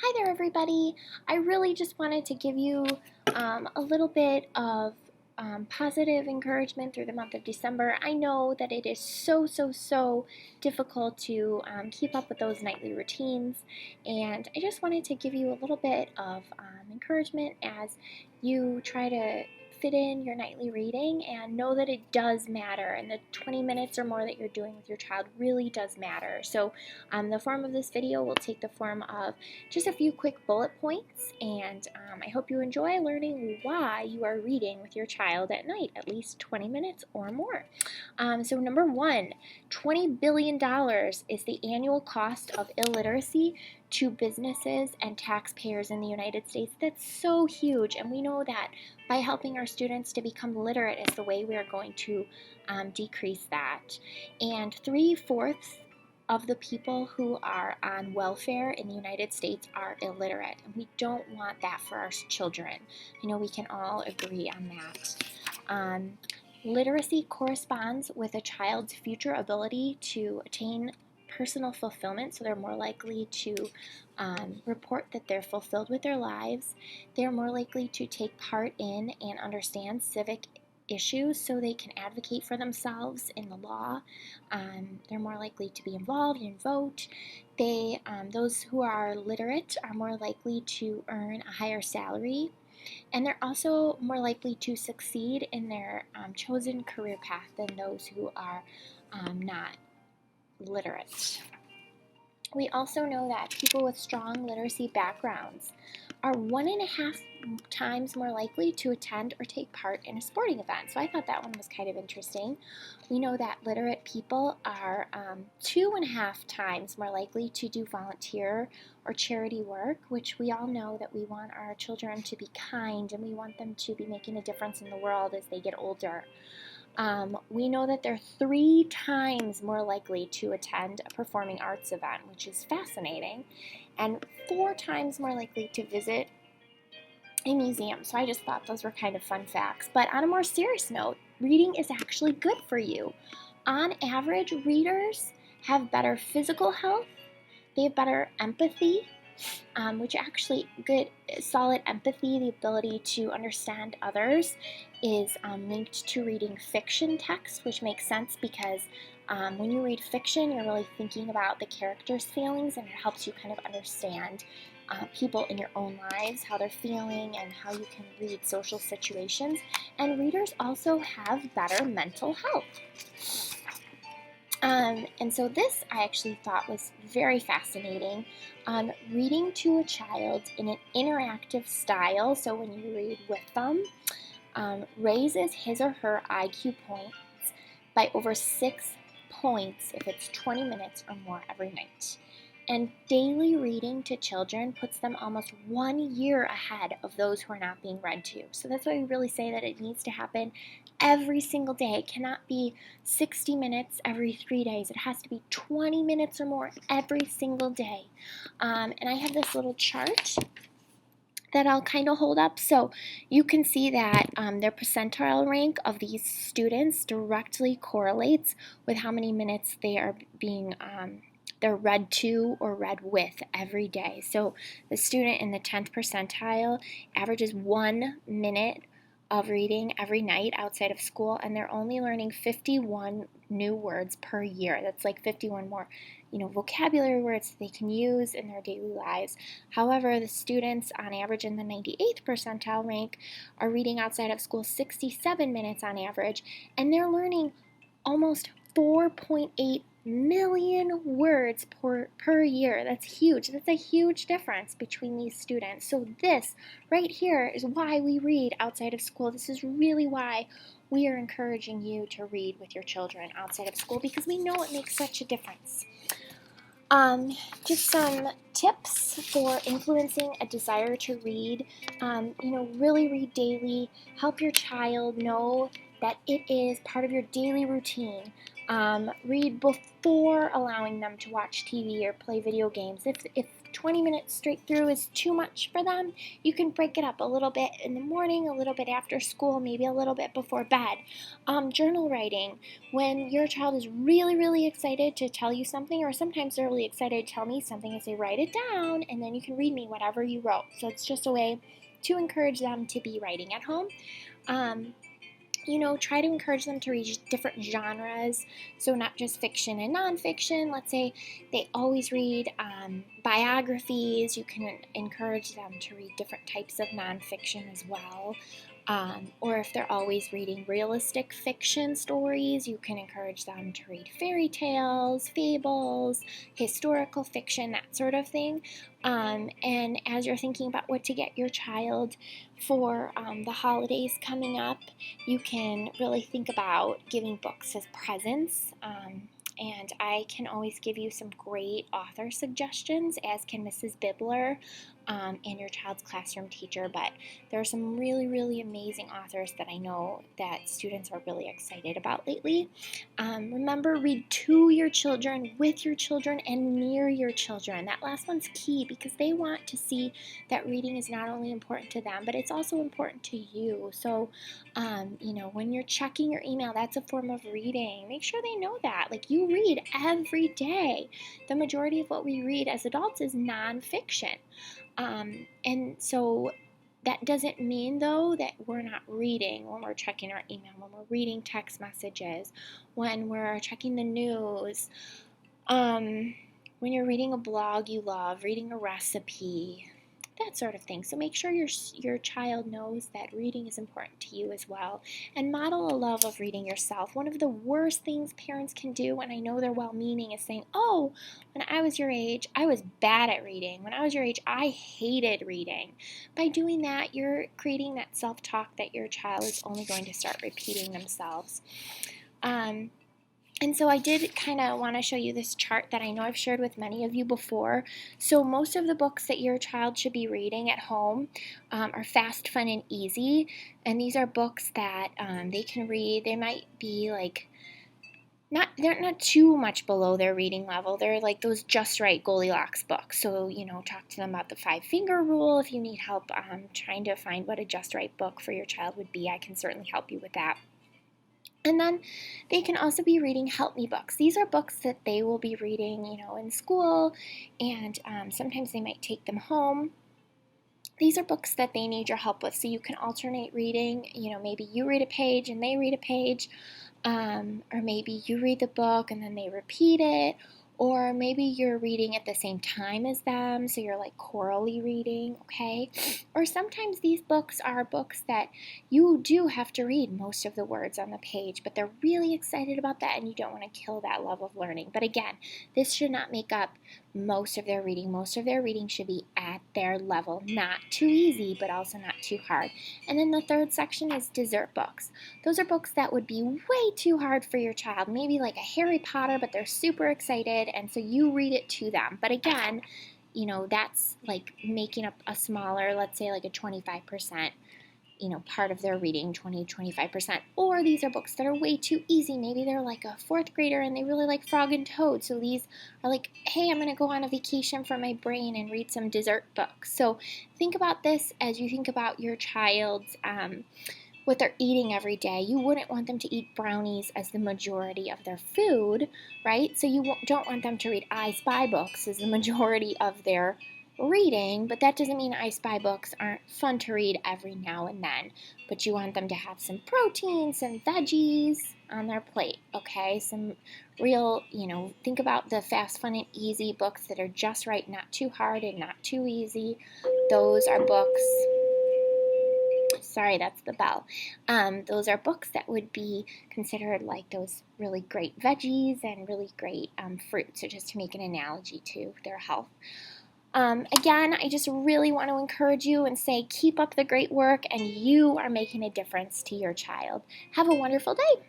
Hi there, everybody. I really just wanted to give you a little bit of positive encouragement through the month of December. I know that it is so difficult to keep up with those nightly routines, and I just wanted to give you a little bit of encouragement as you try to fit in your nightly reading and know that it does matter, and the 20 minutes or more that you're doing with your child really does matter. So the form of this video will take the form of just a few quick bullet points, and I hope you enjoy learning why you are reading with your child at night, at least 20 minutes or more. So number one, $20 billion is the annual cost of illiteracy to businesses and taxpayers in the United States. That's so huge, and we know that by helping our students to become literate is the way we are going to decrease that. And 3/4 of the people who are on welfare in the United States are illiterate, and we don't want that for our children. I know we can all agree on that. Literacy corresponds with a child's future ability to attain personal fulfillment, so they're more likely to report that they're fulfilled with their lives. They're more likely to take part in and understand civic issues so they can advocate for themselves in the law. They're more likely to be involved and vote. Those who are literate are more likely to earn a higher salary, and they're also more likely to succeed in their chosen career path than those who are not literate. We also know that people with strong literacy backgrounds are 1.5 times more likely to attend or take part in a sporting event. So I thought that one was kind of interesting. We know that literate people are 2.5 times more likely to do volunteer or charity work, which we all know that we want our children to be kind and we want them to be making a difference in the world as they get older. We know that they're 3 times more likely to attend a performing arts event, which is fascinating, and 4 times more likely to visit a museum. So I just thought those were kind of fun facts. But on a more serious note, reading is actually good for you. On average, readers have better physical health, they have better empathy, which actually good, solid empathy, the ability to understand others, is linked to reading fiction text, which makes sense because when you read fiction, you're really thinking about the characters' feelings, and it helps you kind of understand people in your own lives, how they're feeling, and how you can read social situations. And readers also have better mental health. And so this I actually thought was very fascinating. Reading to a child in an interactive style, so when you read with them, raises his or her IQ points by over 6 points if it's 20 minutes or more every night. And daily reading to children puts them almost 1 year ahead of those who are not being read to. So that's why we really say that it needs to happen every single day. It cannot be 60 minutes every 3 days. It has to be 20 minutes or more every single day. And I have this little chart that I'll kind of hold up, so you can see that their percentile rank of these students directly correlates with how many minutes they are being they're read to or read with every day. So the student in the 10th percentile averages 1 minute of reading every night outside of school, and they're only learning 51 new words per year. That's like 51 more vocabulary words they can use in their daily lives. However, the students on average in the 98th percentile rank are reading outside of school 67 minutes on average, and they're learning almost 4.8 million words per year. That's huge. That's a huge difference between these students. So this right here is why we read outside of school. This is really why we are encouraging you to read with your children outside of school, because we know it makes such a difference. Just some tips for influencing a desire to read. Really read daily. Help your child know that it is part of your daily routine. Read before allowing them to watch TV or play video games. If 20 minutes straight through is too much for them, you can break it up a little bit in the morning, a little bit after school, maybe a little bit before bed. Journal writing, when your child is really, really excited to tell you something, or sometimes they're really excited to tell me something, I say, write it down, and then you can read me whatever you wrote. So it's just a way to encourage them to be writing at home. Try to encourage them to read different genres, so not just fiction and nonfiction. Let's say they always read biographies. You can encourage them to read different types of nonfiction as well. Or if they're always reading realistic fiction stories, you can encourage them to read fairy tales, fables, historical fiction, that sort of thing. And as you're thinking about what to get your child for the holidays coming up, you can really think about giving books as presents. And I can always give you some great author suggestions, as can Mrs. Bibler and your child's classroom teacher. But there are some really, really amazing authors that I know that students are really excited about lately. Remember, read to your children, with your children, and near your children. That last one's key because they want to see that reading is not only important to them, but it's also important to you. So, when you're checking your email, that's a form of reading. Make sure they know that. Like, you read every day. The majority of what we read as adults is nonfiction. And so that doesn't mean, though, that we're not reading when we're checking our email, when we're reading text messages, when we're checking the news, when you're reading a blog you love, reading a recipe, that sort of thing. So make sure your child knows that reading is important to you as well, and model a love of reading yourself. One of the worst things parents can do, and I know they're well-meaning, is saying, oh, when I was your age, I was bad at reading. When I was your age, I hated reading. By doing that, you're creating that self-talk that your child is only going to start repeating themselves. And so I did kind of want to show you this chart that I know I've shared with many of you before. So most of the books that your child should be reading at home are fast, fun, and easy. And these are books that they can read. They might be like, they're not too much below their reading level. They're like those just right Goldilocks books. So, talk to them about the 5-finger rule. If you need help trying to find what a just right book for your child would be, I can certainly help you with that. And then they can also be reading Help Me books. These are books that they will be reading, in school, and sometimes they might take them home. These are books that they need your help with, so you can alternate reading. Maybe you read a page and they read a page, or maybe you read the book and then they repeat it, or maybe you're reading at the same time as them, so you're like chorally reading, okay? Or sometimes these books are books that you do have to read most of the words on the page, but they're really excited about that and you don't want to kill that love of learning. But again, this should not make up most of their reading. Most of their reading should be at their level, not too easy, but also not too hard. And then the third section is dessert books. Those are books that would be way too hard for your child, maybe like a Harry Potter, but they're super excited, and so you read it to them. But again, that's like making up a smaller, let's say like a 25%, part of their reading, 20-25%. Or these are books that are way too easy. Maybe they're like a 4th grader and they really like Frog and Toad. So these are like, hey, I'm going to go on a vacation for my brain and read some dessert books. So think about this as you think about your child's what they're eating every day. You wouldn't want them to eat brownies as the majority of their food, right? So you don't want them to read I Spy books as the majority of their reading, but that doesn't mean I Spy books aren't fun to read every now and then. But you want them to have some protein, some veggies on their plate, okay? Some real, think about the fast, fun, and easy books that are just right, not too hard and not too easy. Those are books. Sorry, that's the bell. Those are books that would be considered like those really great veggies and really great fruits, so just to make an analogy to their health. Again, I just really want to encourage you and say keep up the great work, and you are making a difference to your child. Have a wonderful day.